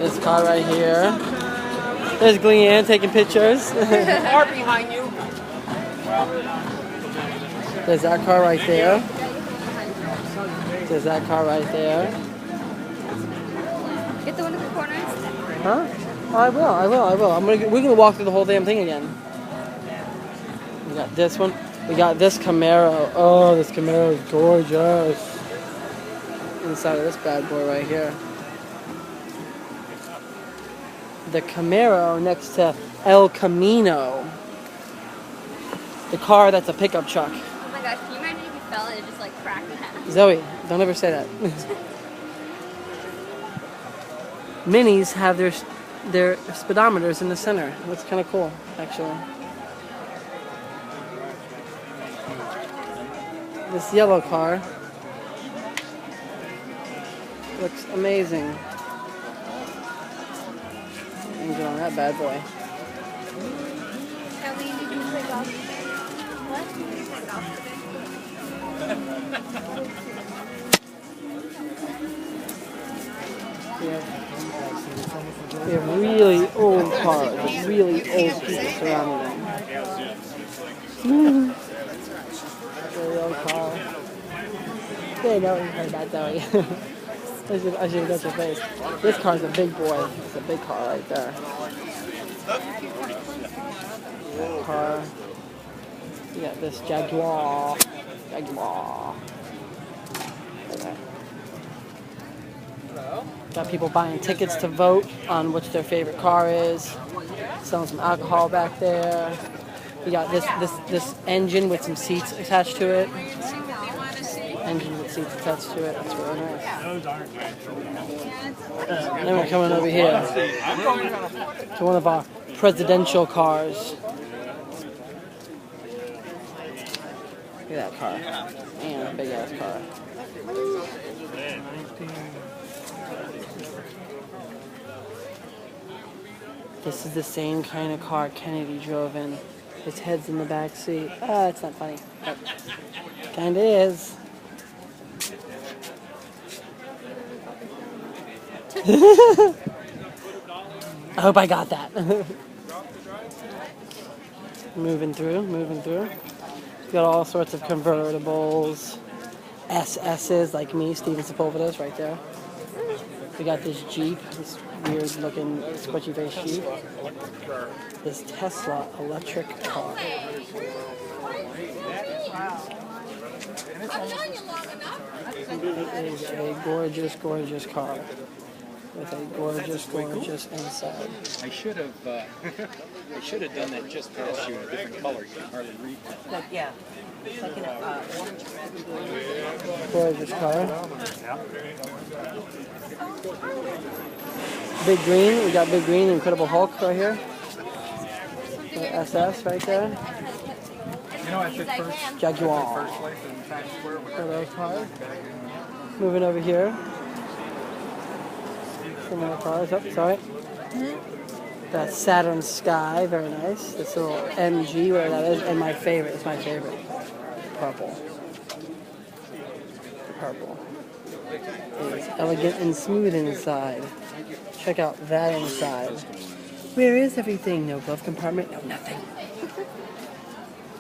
This car right here. There's Gleanne taking pictures. Car behind you. There's that car right there. There's that car right there. Get the one in the corner. Huh? Oh, I will. We're gonna walk through the whole damn thing again. We got this one. We got this Camaro. Oh, this Camaro is gorgeous. Inside of this bad boy right here. The Camaro next to El Camino. The car that's a pickup truck. Oh my gosh, can you imagine if you fell and it just like cracked in half? Zoe, don't ever say that. Minis have their speedometers in the center. That's kind of cool, actually. This yellow car looks amazing. Engine on that bad boy. Ellie, did you play golf today? What? Did you play golf We have really old cars with really old people surrounding them. Really old car. They know you heard that, Zoe. I should have got your face. This car's a big boy. It's a big car right there. Car. You got this Jaguar. Okay. Got people buying tickets to vote on which their favorite car is. Selling some alcohol back there. We got this engine with some seats attached to it. Engine with seats attached to it. That's really nice. Then we're coming over here to one of our presidential cars. Look at that car. Man, a big ass car. This is the same kind of car Kennedy drove in. His head's in the back seat. Ah, it's not funny. But kinda is. I hope I got that. Moving through. Got all sorts of convertibles, SS's like me, Steven Sepulveda's right there. We got this Jeep, this weird looking squishy face Jeep. This Tesla electric car. It is a gorgeous, gorgeous car. With a gorgeous, gorgeous inside. I should have done that just past you in a different color. You can hardly read that. Like, yeah. Like an orange. Gorgeous car. Big Green. We got Big Green, Incredible Hulk right here. SS right there. You know, I took first. Jaguar. For those cars. Moving over here. Some more cars. Oh, sorry. That Saturn Sky, very nice. This little MG, whatever that is, and my favorite. It's my favorite. Purple. Purple. It is elegant and smooth inside. Check out that inside. Where is everything? No glove compartment. No nothing.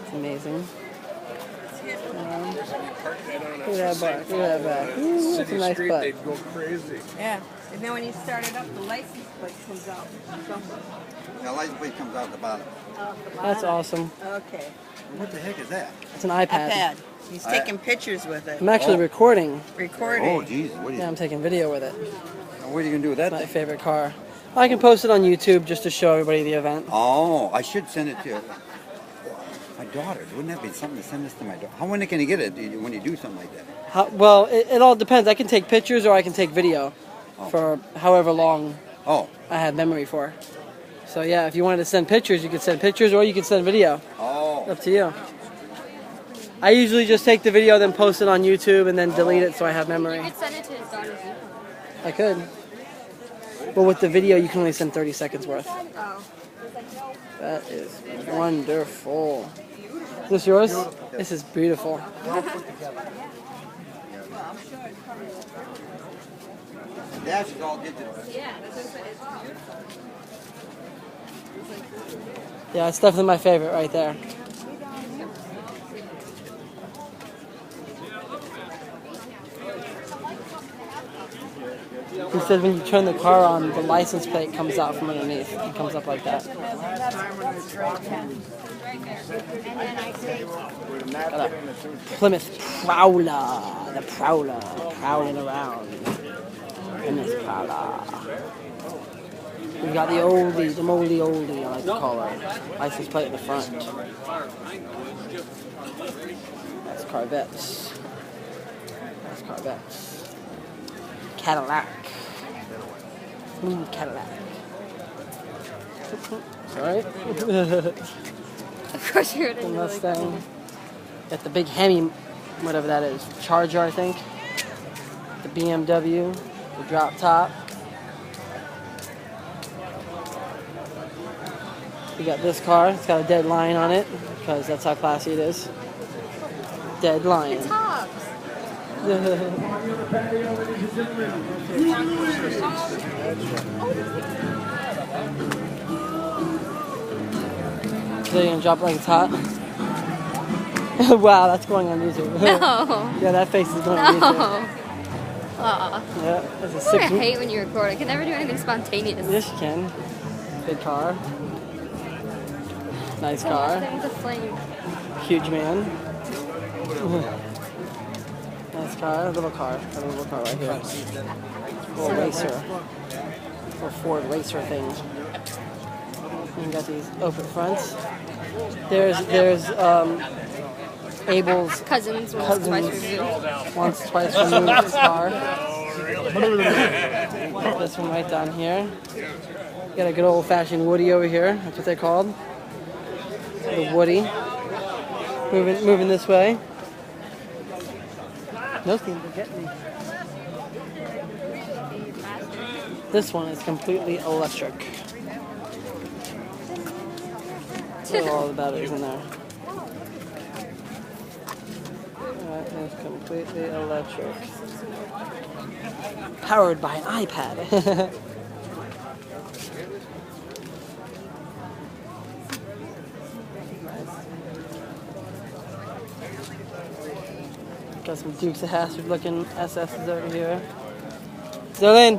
It's amazing. Look at that back. Look at that back. Ooh, that's a nice butt. They'd go crazy. Yeah. And then when you start it up, the license plate comes out. The license plate comes out the bottom. That's awesome. Okay. What the heck is that? It's an iPad. iPad. He's taking pictures with it. I'm actually recording. Recording. Oh, geez. What are you, Yeah, I'm taking video with it. what are you going to do with that My thing? favorite car. I can post it on YouTube just to show everybody the event. Oh, I should send it to my daughter. Wouldn't that be something to send this to my daughter? How when can you get it when you do something like that? Well, it all depends. I can take pictures or I can take video for however long Oh, I have memory for. So yeah, if you wanted to send pictures, you could send pictures or you could send video. oh. Up to you. I usually just take the video, then post it on YouTube, and then delete it so I have memory. You could send it to his daughter's email. I could. But with the video, you can only send 30 seconds worth. Oh. That is wonderful. Is this yours? This is beautiful. The dash is all digital. Yeah, that's what I said. It's beautiful. Yeah, it's definitely my favorite right there. He said when you turn the car on, the license plate comes out from underneath. It comes up like that. Got a Plymouth Prowler. The Prowler. Prowling around in this Prowler. We got the oldie, the moldy oldie, I like to call her. License plate in the front. That's Corvettes. That's Corvettes. Cadillac. Smooth Cadillac. Sorry. Of course you're The gonna Mustang. Got the big Hemi, whatever that is. Charger, I think. The BMW. The drop top. We got this car. It's got a dead lion on it because that's how classy it is. Dead lion. Tops. So you're gonna drop like it's hot? Wow, that's going on YouTube. No. Yeah, that face is going on YouTube. No. Aw. Yeah, it's a I six. hate when you record. I can never do anything spontaneous. Yes, you can. Big car. Nice With car. a flame. Huge man. Nice car. Little car. A little car right here. Little racer. Little Ford racer thing. And you got these open fronts. There's Abel's Cousins once, cousins twice removed. once, twice removed his car. This one right down here. Got a good old-fashioned Woody over here. That's what they're called. The Woody. Moving this way. Those things are getting me. This one is completely electric. Look at all the batteries in there. That is completely electric. Powered by an iPad. Got some Dukes of Hazzard looking SS's over here. Zerlin!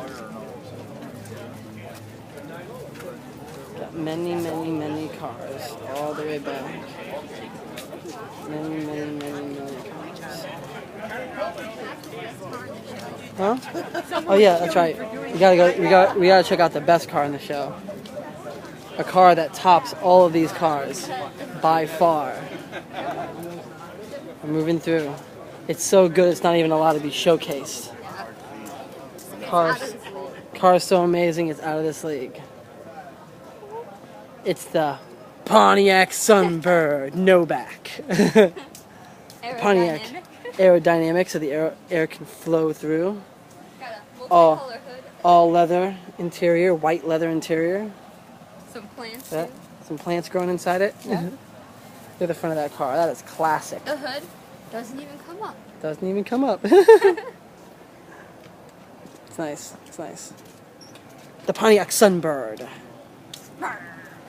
Got many cars all the way back. Many cars. Huh? Oh yeah, that's right. We gotta check out the best car in the show. A car that tops all of these cars by far. We're moving through. It's so good it's not even allowed to be showcased. Car's so amazing it's out of this league. It's the Pontiac Sunbird, no back. Pontiac aerodynamic, so the air can flow through. All leather interior, white leather interior. Some plants. Yeah, Too. some plants growing inside it. Yeah. Look at the front of that car. That is classic. The hood doesn't even come up. Doesn't even come up. It's nice. It's nice. The Pontiac Sunbird.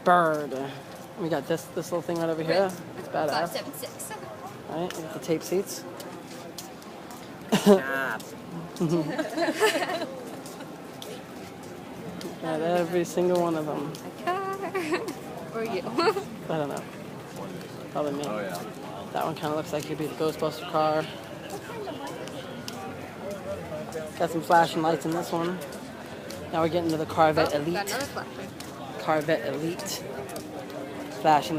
Bird. We got this little thing right over here. It's badass. 576. Right, we got the tape seats. Got every single one of them. Car. Or you. I don't know. Probably me. That one kind of looks like it could be the Ghostbuster car. Got some flashing lights in this one. Now we're getting to the Corvette Got Elite. another flashlight. Corvette Elite. Flashing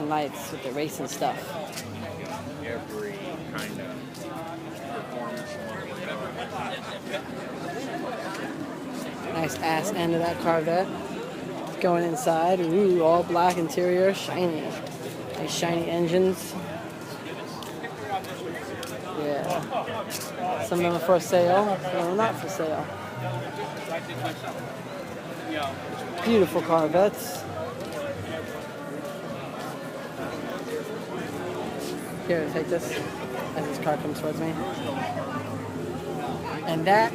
lights with the racing stuff. Every kind of performance. Nice ass end of that Corvette. Going inside. Ooh, all black interior. Shiny. Nice shiny engines. Yeah. Some of them are for sale. Some of them are not for sale. Beautiful Corvettes. Here, take this. As this car comes towards me. And that